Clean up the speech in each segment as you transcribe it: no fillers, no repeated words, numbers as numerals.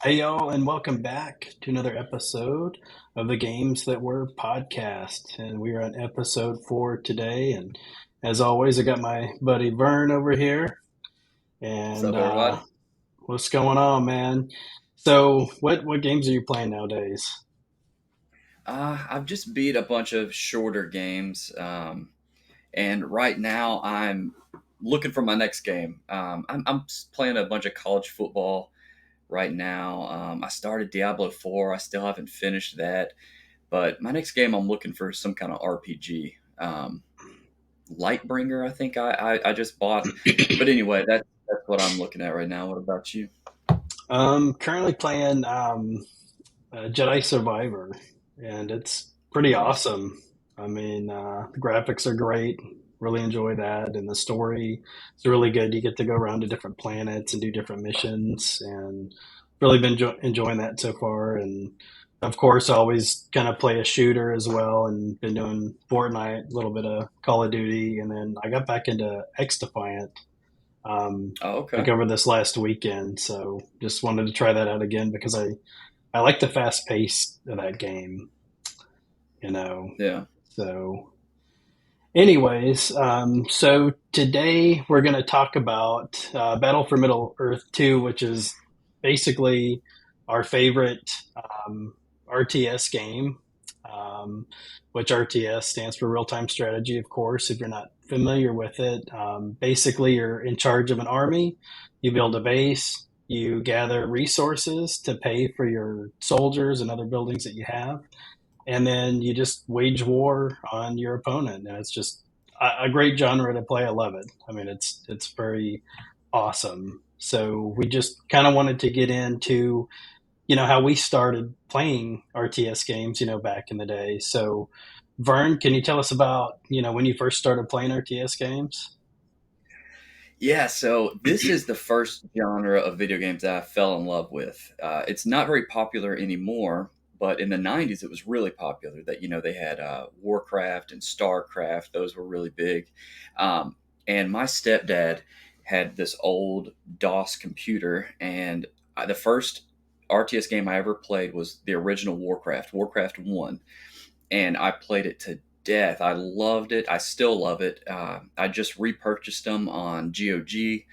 Hey y'all, and welcome back to another episode of the Games That Were podcast. And we are on episode 4 today. And as always, I got my buddy Vern over here. What's And up, everybody? what's going on, man? So, what games are you playing nowadays? I've just beat a bunch of shorter games, and right now I'm looking for my next game. I'm playing a bunch of college football right now. I started Diablo 4. I still haven't finished that, but my next game I'm looking for some kind of RPG. Lightbringer, I think I just bought. But anyway, that's what I'm looking at right now. What about you? Currently playing Jedi Survivor, and it's pretty Nice. awesome. I mean, the graphics are great. Really enjoy that, and the story is really good. You get to go around to different planets and do different missions, and really been enjoying that so far. And of course, I always kind of play a shooter as well, and been doing Fortnite, a little bit of Call of Duty, and then I got back into X Defiant Oh, like okay. over this last weekend. So just wanted to try that out again because I like the fast pace of that game, you know. Yeah. So, anyways, so today we're going to talk about Battle for Middle Earth 2, which is basically our favorite RTS game, um, which RTS stands for Real Time Strategy, of course, if you're not familiar with it. Basically, you're in charge of an army, you build a base, you gather resources to pay for your soldiers and other buildings that you have, and then you just wage war on your opponent, and it's just a great genre to play. I love it. I mean, it's very awesome. So we just kind of wanted to get into how we started playing RTS games, back in the day. So, Vern, can you tell us about when you first started playing RTS games? Yeah, so this is the first genre of video games that I fell in love with. It's not very popular anymore, but in the 90s it was really popular that, they had Warcraft and StarCraft. Those were really big. And my stepdad had this old DOS computer, and the first RTS game I ever played was the original Warcraft, Warcraft 1, and I played it to death. I loved it. I still love it. I just repurchased them on GOG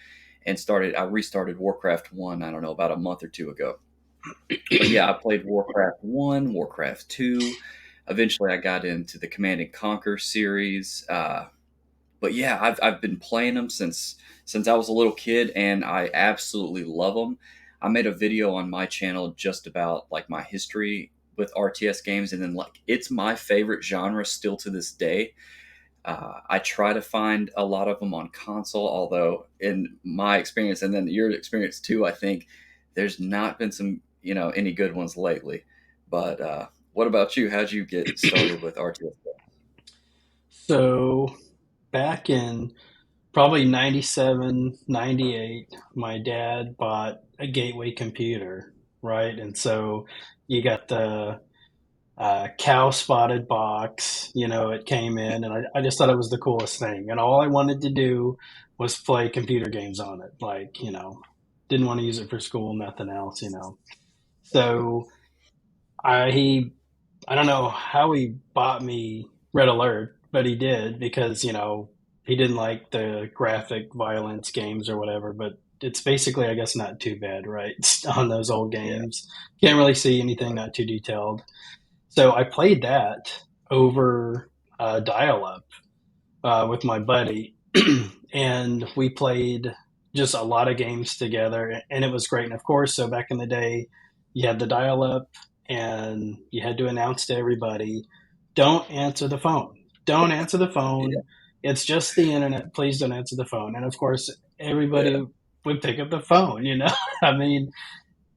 and started. I restarted Warcraft One. I don't know, about a month or two ago. But yeah, I played Warcraft One, Warcraft Two. Eventually, I got into the Command and Conquer series. But yeah, I've been playing them since I was a little kid, and I absolutely love them. I made a video on my channel just about like my history with RTS games, and then like it's my favorite genre still to this day. I try to find a lot of them on console, although in my experience, and then your experience too, I think there's not been some any good ones lately. But what about you? How'd you get started with RTS? So, back in probably 97, 98, my dad bought a gateway computer, right? And so you got the cow spotted box, it came in, and I just thought it was the coolest thing. And all I wanted to do was play computer games on it. Like, didn't want to use it for school, nothing else. So he, I don't know how he bought me Red Alert, but he did because, he didn't like the graphic violence games or whatever, but it's basically, I guess, not too bad, right? On those old Yeah, games. Can't really see anything, not too detailed. So I played that over dial up with my buddy, and we played just a lot of games together, and it was great. And of course, so back in the day, you had the dial up, and you had to announce to everybody, "Don't answer the phone. Don't answer the yeah, phone. It's just the internet. Please don't answer the phone." And of course, yeah. everybody would pick up the phone. I mean,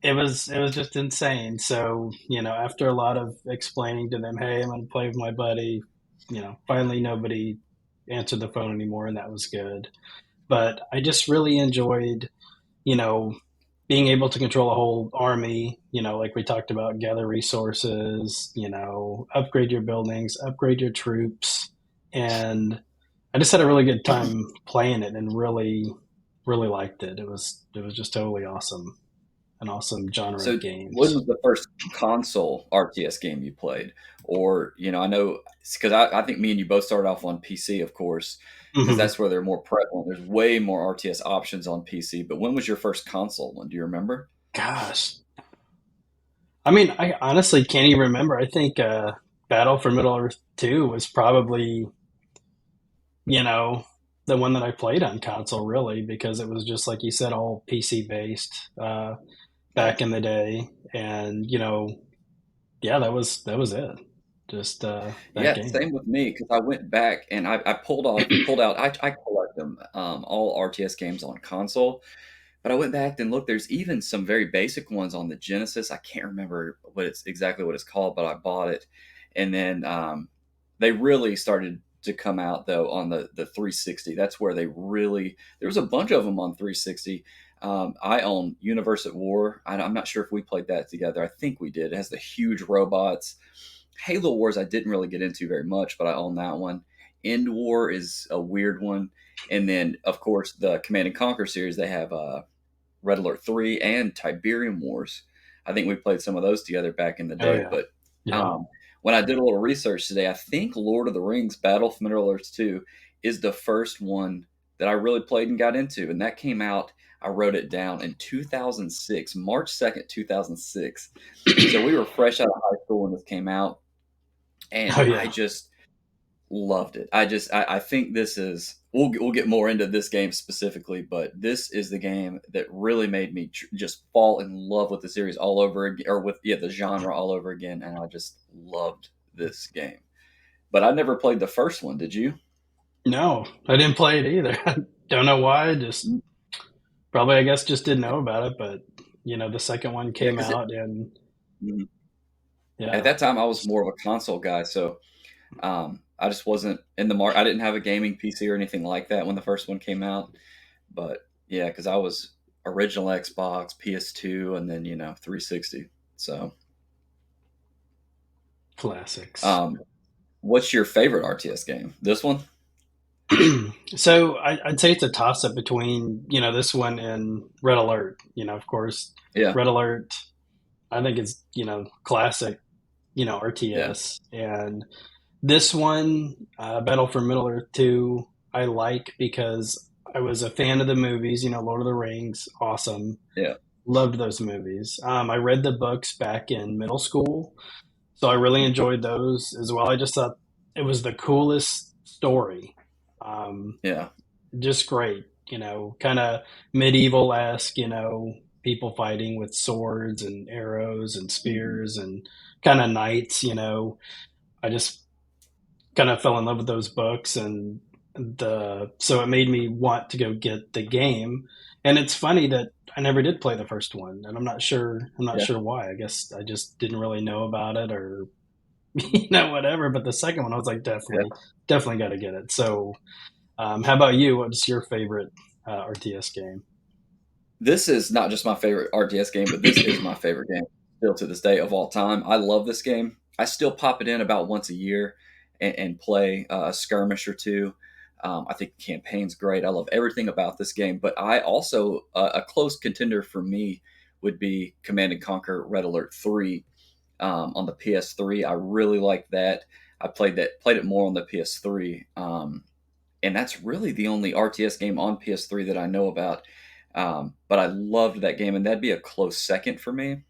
it was just insane. So, after a lot of explaining to them, hey, I'm going to play with my buddy, finally nobody answered the phone anymore, and that was good. But I just really enjoyed, you know, being able to control a whole army, like we talked about, gather resources, upgrade your buildings, upgrade your troops. And I just had a really good time playing it and really, really liked it. It was just totally awesome. an awesome genre of So, when games. was the first console RTS game you played? Or, I know because I think me and you both started off on PC, of course, because Hmm. that's where they're more prevalent. There's way more RTS options on PC. But when was your first console one? Do you remember? Gosh, I mean, I honestly can't even remember. I think Battle for Middle Earth 2 was probably, you know, the one that I played on console, really, because it was just like you said, all PC based Yeah. back in the day. And, yeah, that was it. Just that Yeah, game. same with me because I went back and I pulled out. I collect them all RTS games on console, but I went back and looked. There's even some very basic ones on the Genesis. I can't remember exactly what it's called, but I bought it, and then they really started to come out though on the 360. That's where they really there was a bunch of them on 360. I own Universe at War. I'm not sure if we played that together. I think we did. It has the huge robots. Halo Wars I didn't really get into very much, but I own that one. End War is a weird one, and then of course the Command and Conquer series. They have Red Alert 3 and Tiberium Wars. I think we played some of those together back in the Oh day. yeah, But yeah. um, when I did a little research today, I think Lord of the Rings Battle for Middle Earth 2 is the first one that I really played and got into. And that came out, I wrote it down in 2006, March 2nd, 2006. So we were fresh out of high school when this came out. Oh And I yeah. just loved it. I think this is we'll get more into this game specifically, but this is the game that really made me just fall in love with the series all over again, or with the genre all over again, and I just loved this game. But I never played the first one. Did you? No, I didn't play it either. Don't know why. Just Mm, probably, I guess, just didn't know about it. But the second one yeah, came because out, and at yeah, that time I was more of a console guy, so I just wasn't in the market. I didn't have a gaming PC or anything like that when the first one came out. But yeah, because I was original Xbox, PS2, and then 360. So, classics. um, what's your favorite RTS game? This one? So I'd say it's a toss up between this one and Red Alert. Of course, Yeah, Red Alert. I think it's classic yeah, RTS, and this one, Battle for Middle Earth 2, I like because I was a fan of the movies. Lord of the Rings, awesome. yeah, Loved those movies. I read the books back in middle school, so I really enjoyed those as well. I just thought it was the coolest story. Um, yeah, just great, kind of medieval esque, people fighting with swords and arrows and mhm, spears and kind of knights. I just kind of fell in love with those books, and the so it made me want to go get the game. And it's funny that I never did play the first one, and I'm not yeah, sure why. I guess I just didn't really know about it, or whatever. But the second one, I was like, definitely, yeah. definitely got to get it. So how about you? What's your favorite RTS game? This is not just my favorite RTS game, but this is my favorite game still to this day of all time. I love this game. I still pop it in about once a year and play a skirmish or two. I think the campaign's great. I love everything about this game. But I also a close contender for me would be Command and Conquer Red Alert 3 on the PS3. I really like that. I played it more on the PS3, and that's really the only RTS game on PS3 that I know about. But I loved that game, and that'd be a close second for me.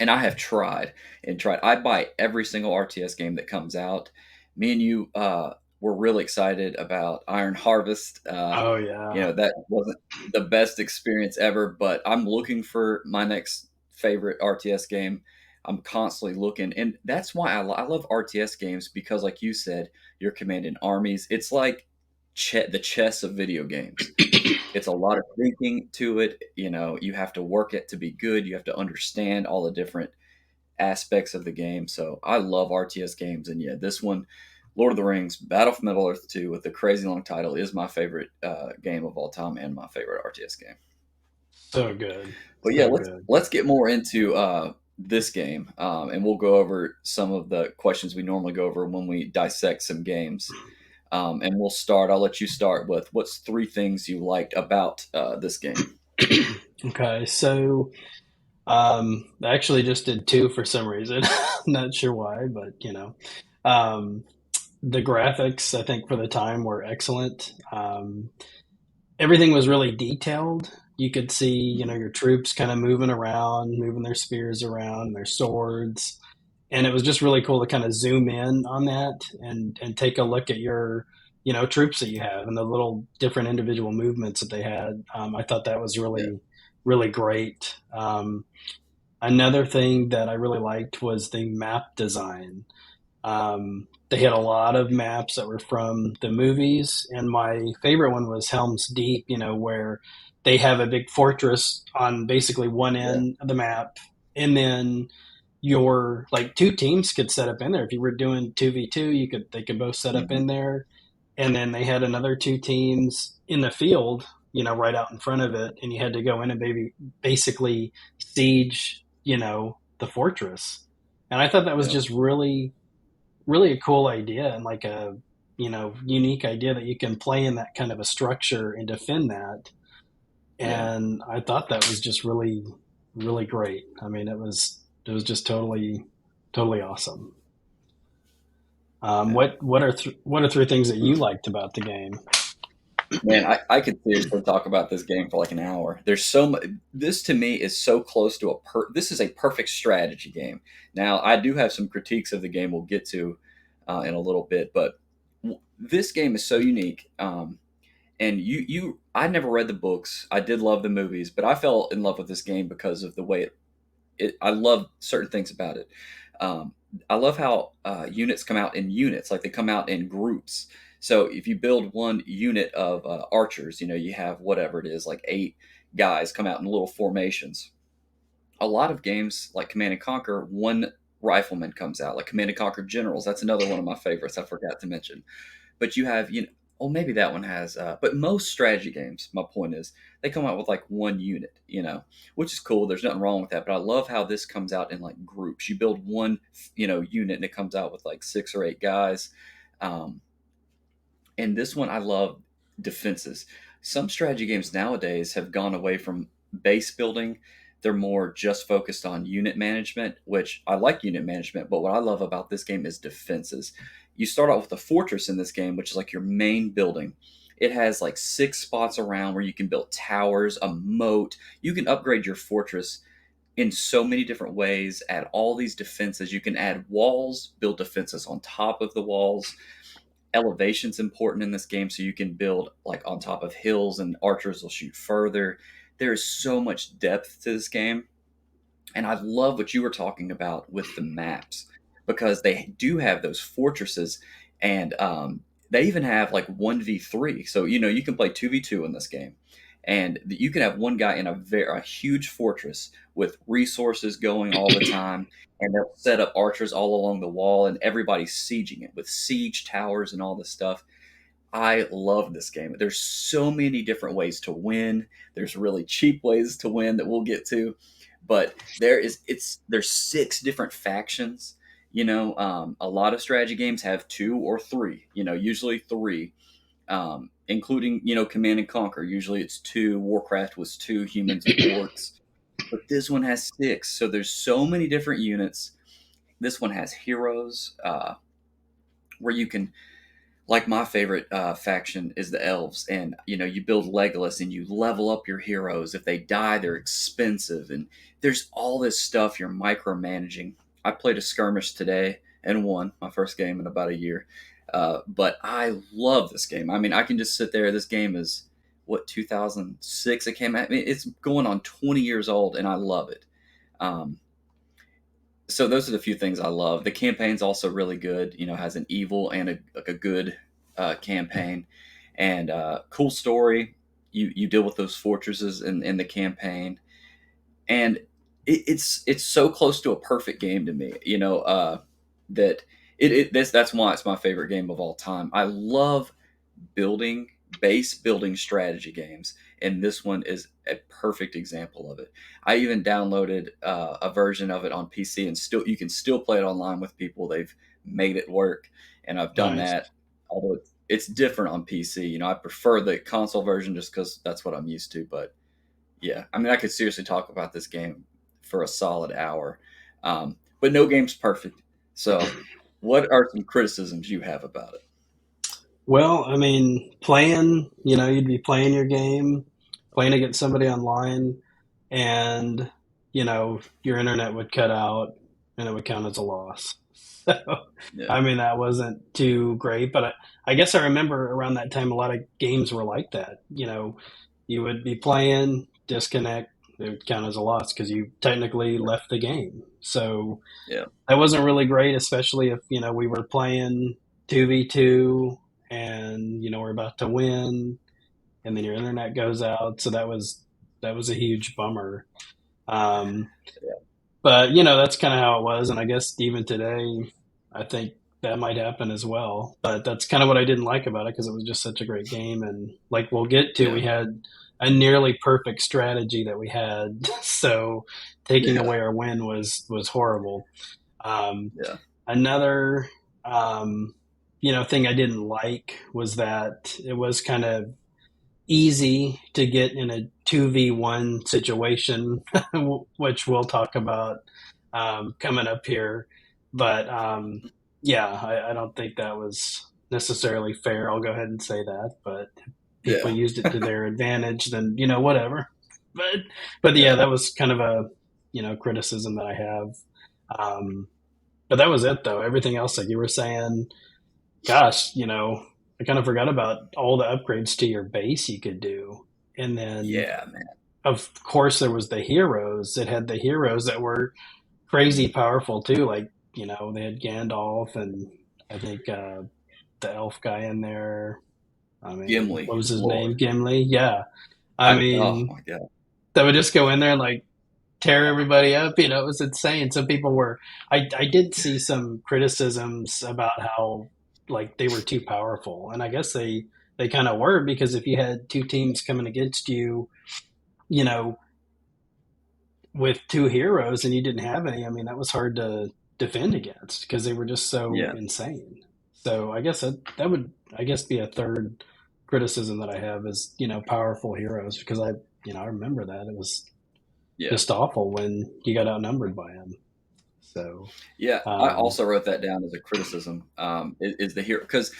And I have tried and tried. I buy every single RTS game that comes out. Me and you were really excited about Iron Harvest. Oh yeah. That wasn't the best experience ever, but I'm looking for my next favorite RTS game. I'm constantly looking, and that's why I love RTS games because, like you said, you're commanding armies. It's like the chess of video games. It's a lot of thinking to it. You have to work it to be good. You have to understand all the different aspects of the game. So I love RTS games, and yeah, this one, Lord of the Rings, Battle for Middle Earth 2, with the crazy long title, is my favorite game of all time and my favorite RTS game. So good. But yeah, So let's good. let's get more into this game, and we'll go over some of the questions we normally go over when we dissect some games. And we'll start. I'll let you start with what's three things you liked about this game. Okay, so I actually just did two for some reason. Not sure why, but um, the graphics I think for the time were excellent. Everything was really detailed. You could see, Mhm. your troops kind of moving around, moving their spears around, their swords, and it was just really cool to kind of zoom in on that and take a look at your, troops that you have and the little different individual movements that they had. I thought that was Yeah. really, really great. Another thing that I really liked was the map design. They had a lot of maps that were from the movies, and my favorite one was Helm's Deep, where they have a big fortress on basically one Yeah. end of the map, and then your like two teams could set up in there. If you were doing 2v2, they could both set up Hmm. in there, and then they had another two teams in the field, right out in front of it, and you had to go in and basically siege, the fortress. And I thought that was Yeah. just really really a cool idea and like a unique idea that you can play in that kind of a structure and defend that. Yeah. And I thought that was just really really great. I mean, it was just totally awesome. Yeah. What are three things that you liked about the game? Man, I could seriously talk about this game for like an hour. There's so much. This to me is so close to this is a perfect strategy game. Now, I do have some critiques of the game we'll get to in a little bit, but this game is so unique. And I never read the books. I did love the movies, but I fell in love with this game because of the way I love certain things about it. Um, I love how units come out in units, like they come out in groups. So if you build one unit of archers, you have whatever it is, like 8 guys come out in little formations. A lot of games like Command and Conquer, one rifleman comes out, like Command and Conquer Generals. That's another one of my favorites. I forgot to mention. But you have, oh, maybe that one has, but most strategy games, my point is, they come out with like one unit, which is cool. There's nothing wrong with that. But I love how this comes out in like groups. You build one, unit and it comes out with like 6 or 8 guys. Um, and this one, I love defenses. Some strategy games nowadays have gone away from base building. They're more just focused on unit management, which I like unit management, but what I love about this game is defenses. You start out with a fortress in this game, which is like your main building. It has like 6 spots around where you can build towers, a moat. You can upgrade your fortress in so many different ways, add all these defenses. You can add walls, build defenses on top of the walls. Elevation's important in this game, so you can build like on top of hills and archers will shoot further. There is so much depth to this game, and I love what you were talking about with the maps because they do have those fortresses, and they even have like 1v3. So you can play 2v2 in this game, and you can have one guy in a huge fortress with resources going all the time, and they'll set up archers all along the wall, and everybody's sieging it with siege towers and all this stuff. I love this game. There's so many different ways to win. There's really cheap ways to win that we'll get to, but there's 6 different factions. A lot of strategy games have 2 or 3. Usually 3, including Command and Conquer. Usually it's 2. Warcraft was 2 humans and orcs, but this one has 6. So there's so many different units. This one has heroes, where you can, like my favorite faction is the elves, and you build Legolas and you level up your heroes. If they die, they're expensive, and there's all this stuff you're micromanaging. I played a skirmish today and won my first game in about a year, but I love this game. I mean, I can just sit there. This game is what, 2006 it came out. I mean, it's going on 20 years old, and I love it. Um, so those are the few things I love. The campaign's also really good. Has an evil and a good campaign, and cool story. You deal with those fortresses in the campaign, and it's so close to a perfect game to me. That that's why it's my favorite game of all time. I love base building strategy games, and this one is a perfect example of it. I even downloaded a version of it on PC, and still you can still play it online with people. They've made it work, and I've done Nice. that. Although it's different on PC. I prefer the console version just because that's what I'm used to. But yeah, I mean, I could seriously talk about this game for a solid hour. But no game's perfect. So, what are some criticisms you have about it? Well, I mean, playing, you'd be playing your game, playing against somebody online, and, your internet would cut out and it would count as a loss. So, Yeah, I mean, that wasn't too great, but I guess I remember around that time a lot of games were like that. You would be playing, disconnect, it would count as a loss because you technically yeah, left the game. So, yeah, that wasn't really great, especially if we were playing 2v2 and we're about to win, and then your internet goes out. So that was a huge bummer. Um, but that's kind of how it was, and I guess even today, I think that might happen as well. But that's kind of what I didn't like about it because it was just such a great game, and like we'll get to, yeah, we had a nearly perfect strategy that we had, so taking yeah, away our win was horrible. Um, yeah, Another, um, thing I didn't like was that it was kind of easy to get in a 2v1 situation, which we'll talk about coming up here. But yeah, I don't think that was necessarily fair. I'll go ahead and say that. But if people yeah, used it to their advantage, then whatever. But yeah, yeah, that was kind of a criticism that I have. Um, but that was it, though. Everything else, like you were saying, gosh, I kind of forgot about all the upgrades to your base you could do. And then, yeah, man. of course, there was the heroes. It had the heroes that were crazy powerful too. Like, they had Gandalf and I think the elf guy in there. I mean, Gimli, what was good his lord. name? Gimli. Yeah. I Oh mean, my god. that would just go in there and like tear everybody up. It was insane. So people were. I did see some criticisms about how like they were too powerful, and I guess they kind of were because if you had two teams coming against you, you know, with two heroes and you didn't have any, I mean that was hard to defend against because they were just so Yeah, insane. So I guess that would I guess be a third criticism that I have is powerful heroes because I remember that it was yeah, just awful when you got outnumbered by them. So, yeah. I um, also wrote that down as a criticism. Is the hero because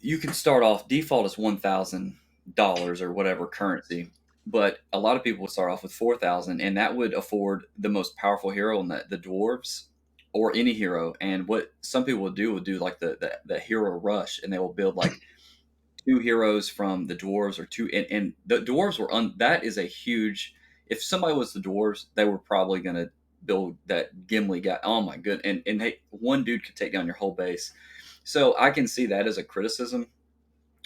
you can start off default is $1,000 or whatever currency, but a lot of people would start off with 4,000, and that would afford the most powerful hero in the dwarves or any hero. And what some people would do like the hero rush, and they will build like two heroes from the dwarves or two, and the dwarves were that is a huge. If somebody was the dwarves, they were probably going to build that Gimli guy. Oh my good, and hey, one dude could take down your whole base. So I can see that as a criticism.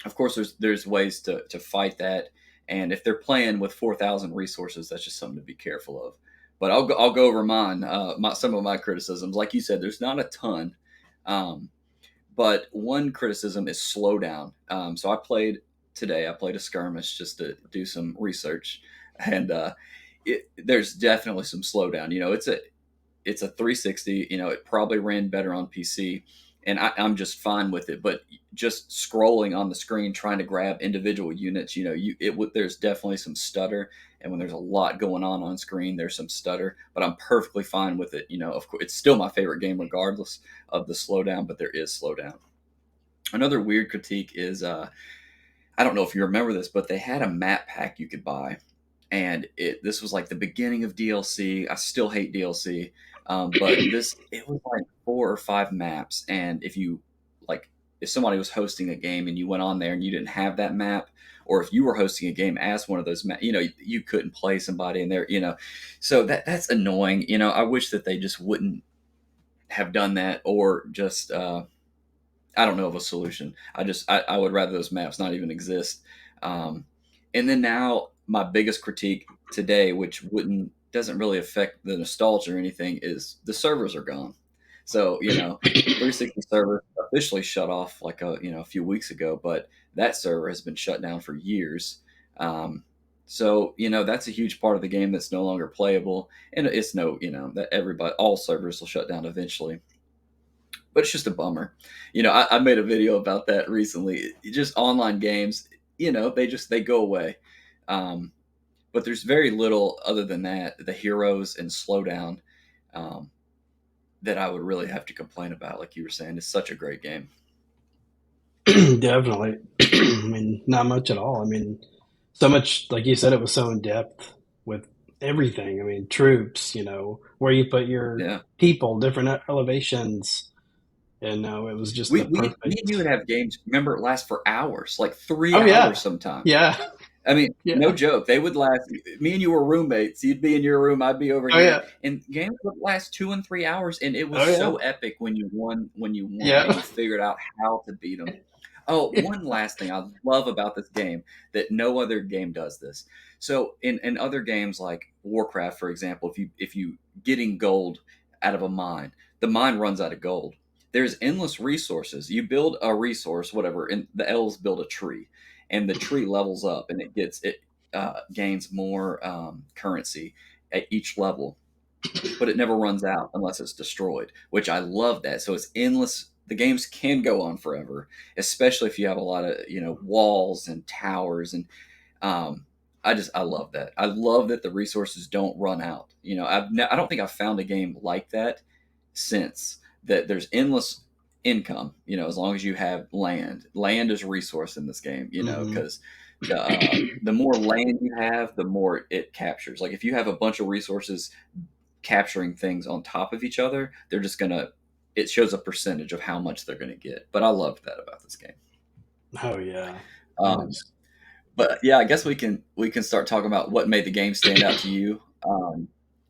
Of course, there's ways to fight that, and if they're playing with 4,000 resources, that's just something to be careful of. But I'll go over mine. Some of my criticisms, like you said, there's not a ton, um, but one criticism is slowdown. So I played today. I played a skirmish just to do some research, and there's definitely some slowdown. It's a 360. It probably ran better on PC, and I'm just fine with it. But just scrolling on the screen trying to grab individual units, there's definitely some stutter, and when there's a lot going on screen, there's some stutter. But I'm perfectly fine with it. Of course, it's still my favorite game regardless of the slowdown. But there is slowdown. Another weird critique is I don't know if you remember this, but they had a map pack you could buy, and this was like the beginning of DLC. I still hate DLC, but this it was like 4 or 5 maps, and if somebody was hosting a game and you went on there and you didn't have that map, or if you were hosting a game as one of those maps, you couldn't play somebody in there, so that's annoying. I wish that they just wouldn't have done that, or just I don't know of a solution. I would rather those maps not even exist. Um, and then now my biggest critique today, which wouldn't doesn't really affect the nostalgia or anything, is the servers are gone. So 360 server officially shut off like a few weeks ago, but that server has been shut down for years. So that's a huge part of the game that's no longer playable, and it's no that everybody all servers will shut down eventually, but it's just a bummer. I made a video about that recently. Just online games, they go away. Um, but there's very little other than that, the heroes and slowdown, um, that I would really have to complain about. Like you were saying, it's such a great game. Definitely. I mean, not much at all. I mean, so much, like you said, it was so in depth with everything. I mean, troops, where you put your Yeah. people, different elevations. And no, it was just the Me and you would perfect. have games. Remember, it lasts for hours, like three Oh, hours yeah. sometimes. Yeah. I mean, no Yeah. joke. They would last. Me and you were roommates. You'd be in your room, I'd be over Oh, here, yeah. and games would last 2 and 3 hours. And it was Oh, so yeah. epic when you won. When you won, and Yeah. you figured out how to beat them. Oh, one last thing I love about this game that no other game does this. So in other games like Warcraft, for example, if you getting gold out of a mine, the mine runs out of gold. There's endless resources. You build a resource, whatever, and the elves build a tree, and the tree levels up, and it gains more currency at each level, but it never runs out unless it's destroyed, which I love that. So it's endless. The games can go on forever, especially if you have a lot of walls and towers, and um, I love that. I love that the resources don't run out. I don't think I've found a game like that since, that there's endless income. As long as you have land. Land is a resource in this game. Hmm. Because the more land you have, the more it captures. Like if you have a bunch of resources capturing things on top of each other, they're just gonna. It shows a percentage of how much they're gonna get. But I loved that about this game. Oh, yeah. That Um, is. but yeah, I guess we can start talking about what made the game stand out to you,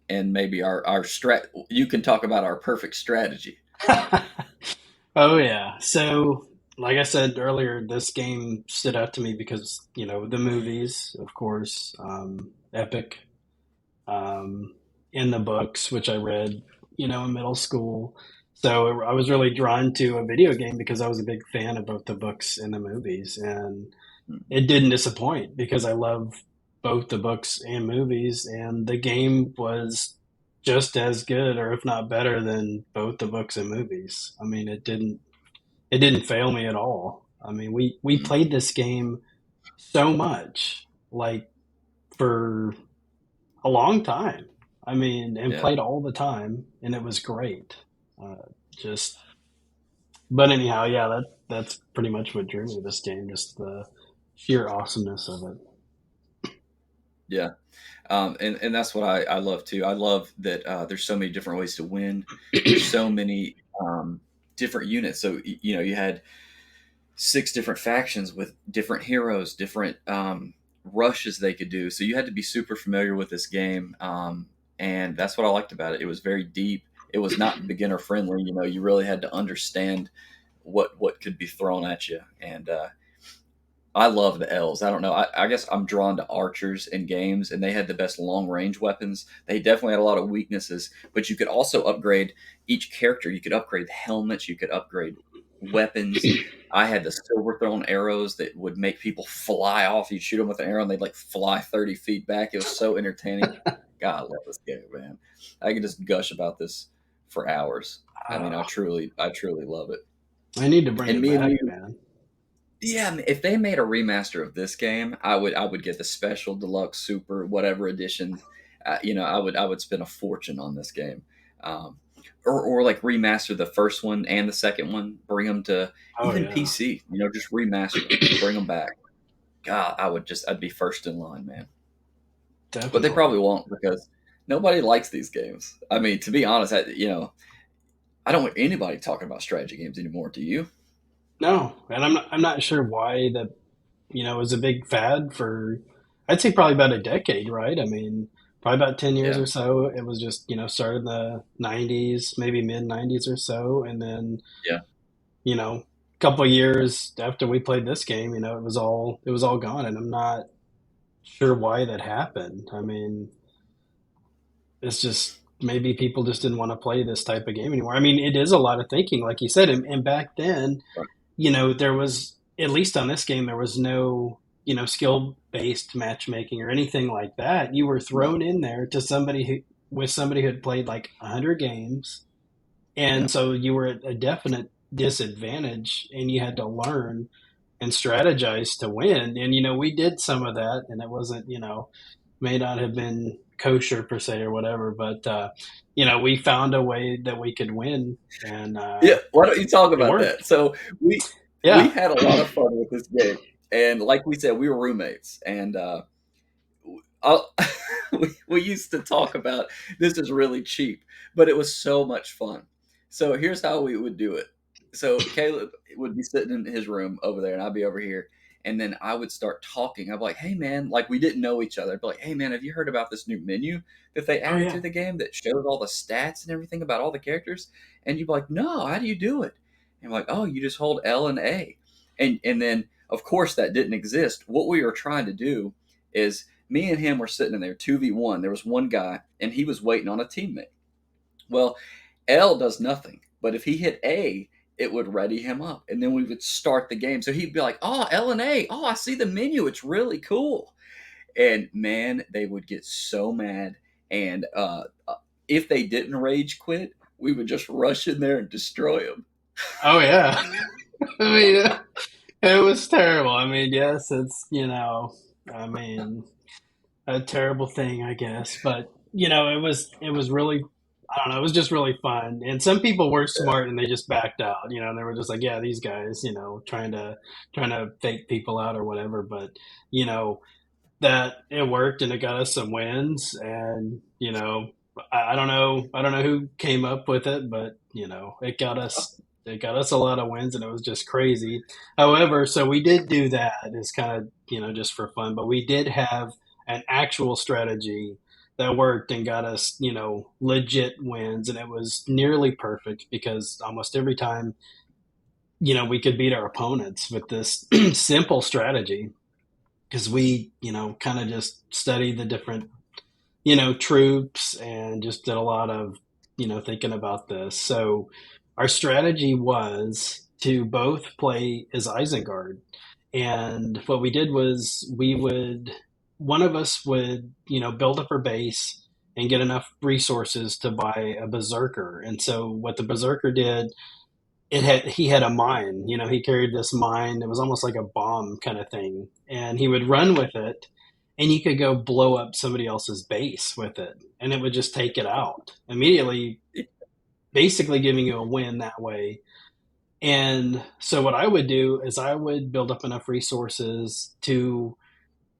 and maybe our strat. You can talk about our perfect strategy. Oh, yeah. So, like I said earlier, this game stood out to me because, the movies, of course, epic, um, in the books, which I read, in middle school. So I was really drawn to a video game because I was a big fan of both the books and the movies. And Mhm. it didn't disappoint because I love both the books and movies. And the game was just as good, or if not better, than both the books and movies. I mean, it didn't fail me at all. I mean, we Mhm. played this game so much, like for a long time. I mean, and Yeah, played all the time, and it was great. Uh, just, but anyhow, yeah, that's pretty much what drew me to this game, just the sheer awesomeness of it. yeah, and that's what I love too. I love that there's so many different ways to win. There's so many different units. So you had six different factions with different heroes, different rushes they could do. So you had to be super familiar with this game, and that's what I liked about it. It was very deep. It was not beginner friendly. You really had to understand what could be thrown at you, and I love the elves. I don't know. I guess I'm drawn to archers in games, and they had the best long range weapons. They definitely had a lot of weaknesses, but you could also upgrade each character. You could upgrade the helmets. You could upgrade weapons. I had the silver thrown arrows that would make people fly off. You'd shoot them with an arrow, and they'd like fly 30 feet back. It was so entertaining. God, I love this game, man. I could just gush about this for hours. I mean, Uh, I truly love it. I need to bring And it me and back, you, man. yeah, if they made a remaster of this game, I would get the special deluxe super whatever edition. I would spend a fortune on this game, um, or like remaster the first one and the second one, bring them to Oh, even yeah, PC. Just remaster them, bring them back. God, I'd be first in line, man. But they definitely. probably won't because nobody likes these games. I mean, to be honest, I don't want anybody talking about strategy games anymore. Do you? No, and I'm not sure why that was a big fad for, I'd say probably about a decade, right? I mean, probably about 10 years Yeah, or so. It was just started in the '90s, maybe mid '90s or so, and then yeah. a couple of years after we played this game, it was all gone, and I'm not sure why that happened. I mean, it's just maybe people just didn't want to play this type of game anymore. I mean, it is a lot of thinking, like you said, and back then, Right. there was, at least on this game, there was no, skill based matchmaking or anything like that. You were No. thrown in there to somebody who, with somebody who had played like 100 games, Yeah. and so you were at a definite disadvantage, and you had to learn and strategize to win. And we did some of that, and it wasn't, may not have been kosher per se or whatever, but we found a way that we could win, and Yeah, why don't you talk it about worked. that? So we Yeah. had a lot of fun with this game, and like we said, we were roommates, and I'll, we used to talk about this is really cheap, but it was so much fun. So here's how we would do it. So Caleb would be sitting in his room over there, and I'd be over here, and then I would start talking. I'd be like, "Hey man," like we didn't know each other. I'd be like, "Hey man, have you heard about this new menu that they Oh added yeah. to the game that shows all the stats and everything about all the characters?" And you'd be like, "No, how do you do it?" And I'm like, "Oh, you just hold L and A," and then of course that didn't exist. What we were trying to do is me and him were sitting in there 2v1. There was one guy, and he was waiting on a teammate. Well, L does nothing, but if he hit A, it would ready him up, and then we would start the game. So he'd be like, "Oh, L and A. Oh, I see the menu. It's really cool." And man, they would get so mad. And if they didn't rage quit, we would just rush in there and destroy them. Oh yeah. I mean, it was terrible. I mean, yes, it's I mean, a terrible thing, I guess. But it was really, I don't know, it was just really fun. And some people were smart and they just backed out, and they were just like, yeah, these guys, trying to fake people out or whatever. But you know that it worked and it got us some wins. And I don't know who came up with it, but it got us a lot of wins, and it was just crazy. However, so we did do that. It's kind of just for fun, but we did have an actual strategy that worked and got us legit wins, and it was nearly perfect because almost every time we could beat our opponents with this simple strategy, because we kind of just studied the different troops and just did a lot of thinking about this. So our strategy was to both play as Isengard, and what we did was one of us would build up our base and get enough resources to buy a berserker. And so what the berserker did, he had a mine. He carried this mine. It was almost like a bomb kind of thing, and he would run with it, and you could go blow up somebody else's base with it, and it would just take it out immediately, basically giving you a win that way. And so what I would do is I would build up enough resources to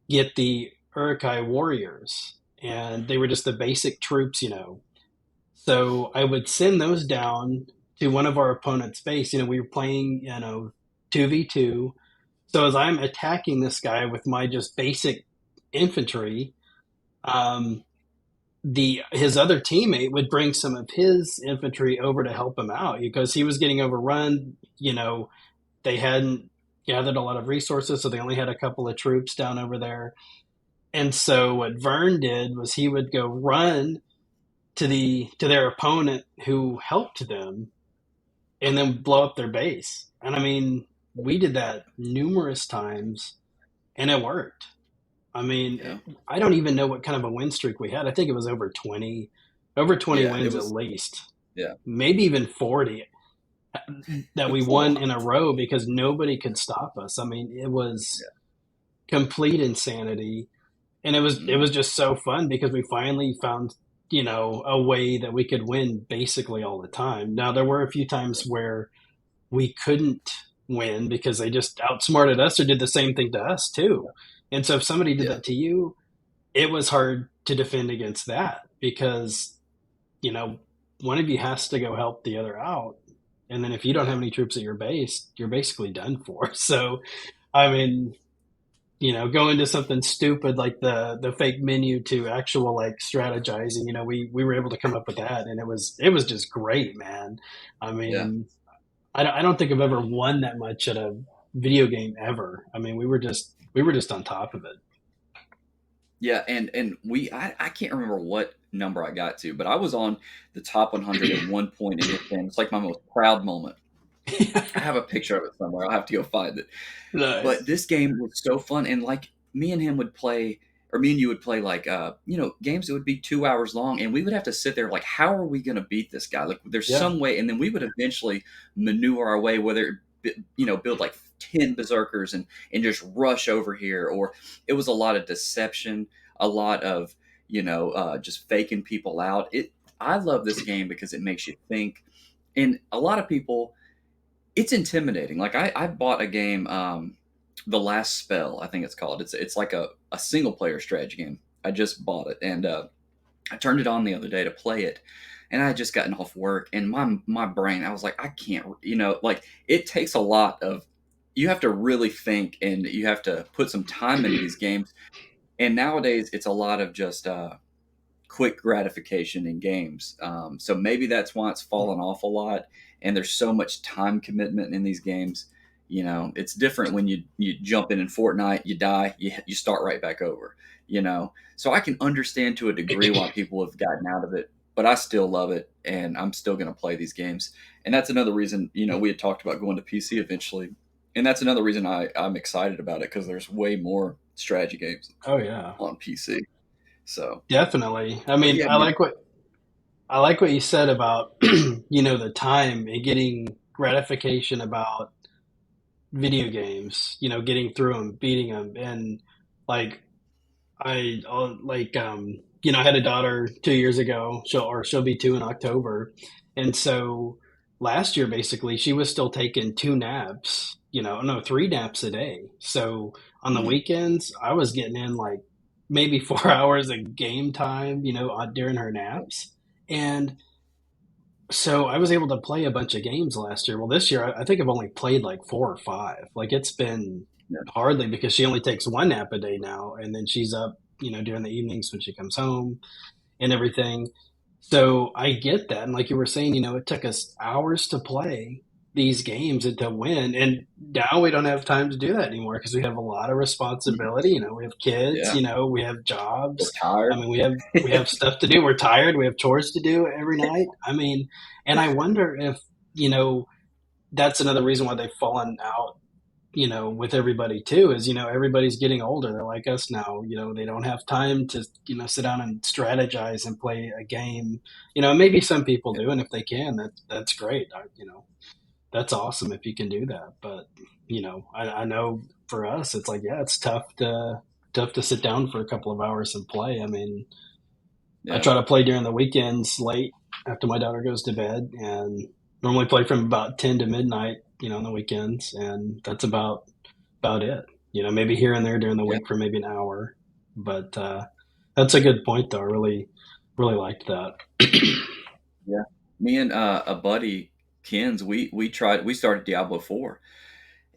get the Urukai warriors, and they were just the basic troops. So I would send those down to one of our opponent's base. We were playing, 2v2. So as I'm attacking this guy with my just basic infantry, um, the his other teammate would bring some of his infantry over to help him out because he was getting overrun. They hadn't gathered a lot of resources, so they only had a couple of troops down over there. And so what Vern did was he would go run to their opponent who helped them and then blow up their base. And I mean, we did that numerous times and it worked. I mean, Yeah, I don't even know what kind of a win streak we had. I think it was over 20 yeah, it wins at was. least, Yeah, maybe even 40 that it we was a won lot. in a row because nobody could stop us. I mean, it was Yeah. complete insanity, and it was Mhm. just so fun because we finally found a way that we could win basically all the time. Now there were a few times where we couldn't win because they just outsmarted us or did the same thing to us too. And so if somebody did Yeah, that to you, it was hard to defend against that because you know one of you has to go help the other out, and then if you don't have right. any troops at your base, you're basically done for. So I mean, go into something stupid like the fake menu to actual like strategizing. We were able to come up with that, and it was just great, man. I Yeah. mean, I don't think I've ever won that much at a video game ever. I mean, we were just on top of it. Yeah, and I can't remember what number I got to, but I was on the top 100 at one point in this game. It's like my most proud moment. I have a picture of it somewhere. I'll have to go find it. But Nice. this game was so fun, and like me and him would play, or me and you would play like games that would be 2 hours long, and we would have to sit there like, how are we going to beat this guy? Like, there's Yeah. some way, and then we would eventually maneuver our way, whether build like 10 berserkers and just rush over here, or it was a lot of deception. a lot of just faking people out. It I love this game because it makes you think, and a lot of people, it's intimidating. Like I bought a game, The Last Spell, I think it's called. It's like a single player strategy game. I just bought it, and I turned it on the other day to play it, and I had just gotten off work, and my brain, I was like, I can't, like it takes a lot of, you have to really think, and you have to put some time into these games. And nowadays, it's a lot of just quick gratification in games. So maybe that's why it's fallen off a lot. And there's so much time commitment in these games. It's different when you jump in Fortnite, you die, you start right back over. So I can understand to a degree why people have gotten out of it, but I still love it, and I'm still going to play these games. And that's another reason, we had talked about going to PC eventually, and that's another reason I'm excited about it, because there's way more strategy games Oh yeah, on PC. So, definitely. I but mean, yeah, man. I like what you said about the time and getting gratification about video games. Getting through them, beating them, and like I had a daughter 2 years ago. She'll be two in October, and so last year basically she was still taking two naps. No, three naps a day. So on the Mhm. weekends, I was getting in like maybe 4 hours of game time. During her naps, and so I was able to play a bunch of games last year. Well, this year I think I've only played like four or five. Like it's been Yeah, hardly, because she only takes one nap a day now, and then she's up, during the evenings when she comes home and everything. So I get that, and like you were saying, it took us hours to play these games and to win, and now we don't have time to do that anymore because we have a lot of mhm, responsibility. We have kids, yeah. we have We're jobs. I tired. mean, we have stuff to do. We're tired. We have chores to do every night. I mean, and I wonder if you know that's another reason why they've fallen out, with everybody too, is, everybody's getting older. They're like us now. They don't have time to, sit down and strategize and play a game. Maybe some people Yeah, do, and if they can, that's great. That's awesome if you can do that. But, I know for us, it's like, yeah, it's tough to sit down for a couple of hours and play. I mean, I yeah, try to play during the weekends late after my daughter goes to bed, and normally play from about 10 to midnight, on the weekends, and that's about it. Maybe here and there during the yeah, week for maybe an hour. But that's a good point, though. I really liked that. yeah. Me and a buddy, Ken's, we started Diablo 4,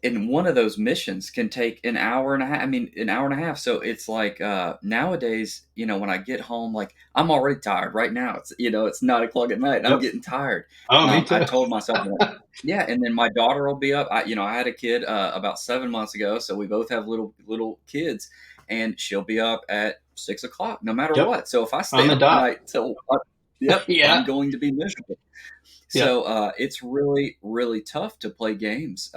and one of those missions can take an hour and a half. I mean, an hour and a half. So it's like nowadays, when I get home, like I'm already tired right now. It's 9 o'clock at night, and I'm Yep. getting tired. Oh, me I too. told myself, I'm like, yeah, and then my daughter will be up. I had a kid about 7 months ago, so we both have little kids, and she'll be up at 6 o'clock, no matter Yep. what. So if I On stay the up at dot. night till, yep, I'm Yeah. going to be miserable. Yep. So it's really, really tough to play games,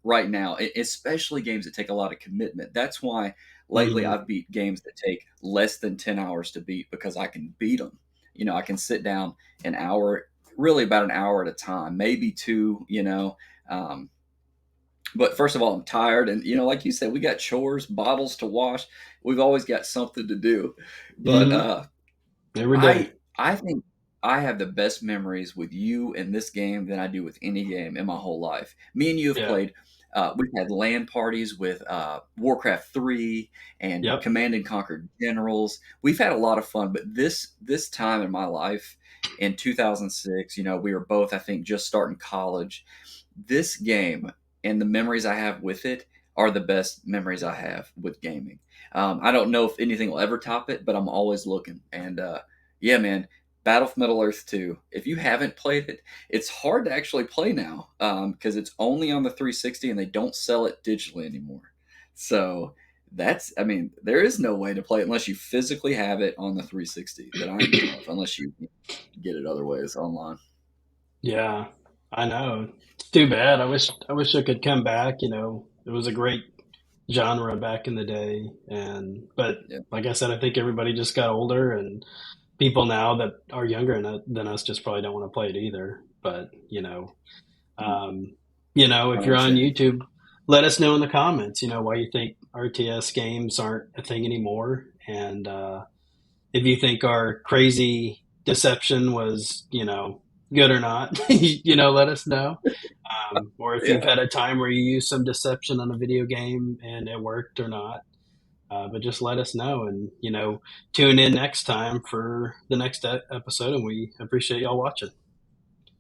right now, especially games that take a lot of commitment. That's why lately Hmm. I've beat games that take less than 10 hours to beat, because I can beat them. I can sit down an hour, really about an hour at a time, maybe two. Um, but first of all, I'm tired. And, like you said, we got chores, bottles to wash. We've always got something to do. But Hmm. Every day. I think I have the best memories with you in this game than I do with any game in my whole life. Me and you have Yeah. played. We've had LAN parties with Warcraft 3 and Yep. Command and Conquer Generals. We've had a lot of fun, but this time in my life, in 2006, we were both, I think, just starting college. This game and the memories I have with it are the best memories I have with gaming. I don't know if anything will ever top it, but I'm always looking. And yeah, man, Battle for Middle Earth 2. If you haven't played it, it's hard to actually play now, because it's only on the 360 and they don't sell it digitally anymore. So I mean, there is no way to play it unless you physically have it on the 360 that I know of, unless you get it other ways online. Yeah. I know. It's too bad. I wish it could come back. It was a great genre back in the day, and but Yeah. like I said, I think everybody just got older, and people now that are younger than us just probably don't want to play it either. But um, if you're on 100%. YouTube, let us know in the comments. Why you think RTS games aren't a thing anymore, And if you think our crazy deception was, good or not, let us know. Or if you've Yeah. had a time where you used some deception on a video game and it worked or not. But just let us know, and tune in next time for the next episode. And we appreciate y'all watching.